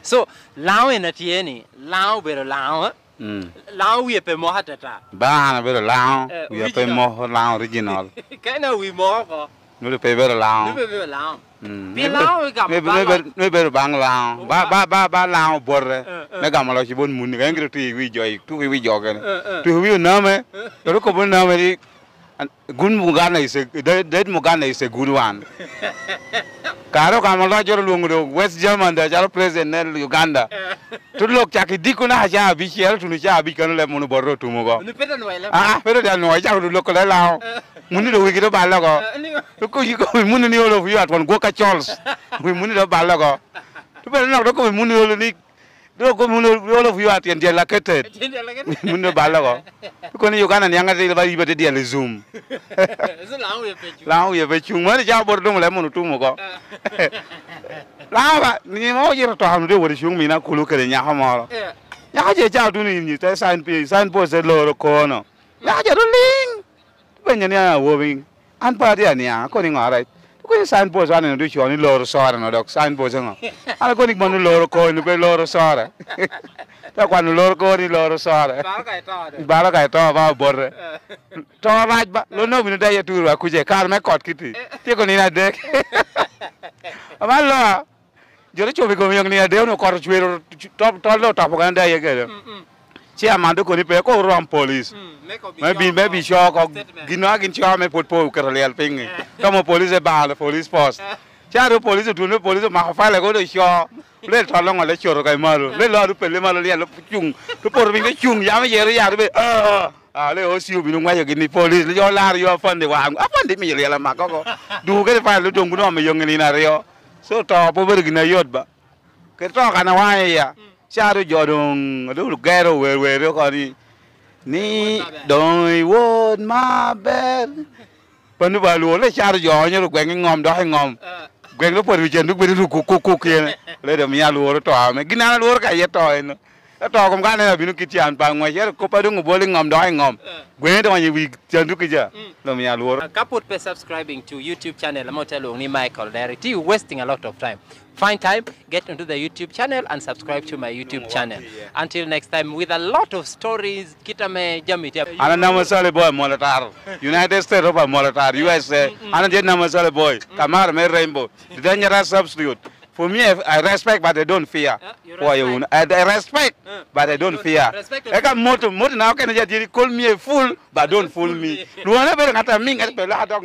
So lao in at yeni, lao better lao. Lao we pay more at that. Ban a bit of lao. We are paying more lao original. Can we more for? No pay better lao. Lao. Be lao, Maybe bang lao. Ba lao border. Nagamala moon, angry tree, we joy, 2 we jog. To you know me, the look of one good Mugana is a dead Mugana is a good one. Karo Kamalajo Lungo, West German, the Jalo President Uganda. To look Jackie Dikuna Haja, to Nijabi can let Monoboro to Mugo. Ah, better than no, I have to look at lao. Munid we get a balago. Look, you go with Munini all of you at one Goka Charles. We munid a balago. To better not look with Munini. Look, all of you at the Lacate. Mundo Balago. Because you can and younger day by the daily Zoom. Now you have a chung, what is your board lemon to Mugo? Lava, Nemo, you're talking to what is young Mina could look at Yahamara. Yaja doing it, signpost at lower corner. Yaja ling. When you're moving, and party and ya, according all right. Kung signpost ano yung dito yung loro sora no dok signpost ano. Ano ko ni mano loro ko ni ko loro sora. Ta kwano loro ko ni loro sora. Bala kay to ba bor. To raj ba lo no binu daya turu aku je kar me kot kiti. Ti ko ni na dek. Amalo. Jore chobi ko yung ni ade no kor chwero top lo top kan daya ke. Chairman do ko ni pe ko ram police. Maybe shock or Ginagin Charme put po Karel Ping. Come on, police bar, the police post. Shadow police to no police, Mahafala go to Shaw. Let how long I let your Gaimaro. Let Lord Pelimalo Chung to pour me the Chung, Yama. Ah, let us you be no way you give me police. Your lad, you are funny. I found me a Macaco. Do get a file to go on, young in Rio. So top over in a yacht, but get talk and a wire. Shadow Jordan, a little ghetto where you're going. Ni đôi word ma bed. Panu balu le char jo nyo gwen ngom do ngom. Gwen lo pori chen du bi ku kien. Le de mi alu to me gina lu ka ye to en. To kom ka ne bi nu kitian pa ngwa ye ko pa du bo le ngom do ngom. Gwen do ni bi chen du ki ja. Lo mi alu. Kaput pe subscribing to YouTube channel Motelo ni Michael Directly. You wasting a lot of time. Find time, get into the YouTube channel and subscribe to my YouTube channel. Until next time, with a lot of stories, kita me jamit. Ana namasale boy Molatar, United States of Molatar, USA. Ana jet namasale boy, Kamar me Rainbow, the dangerous substitute. For me, I respect, but I don't fear. For you, I respect, but I don't fear. I got motor now. Can you call me a fool, but don't fool me. You want to be a ming at the ladder?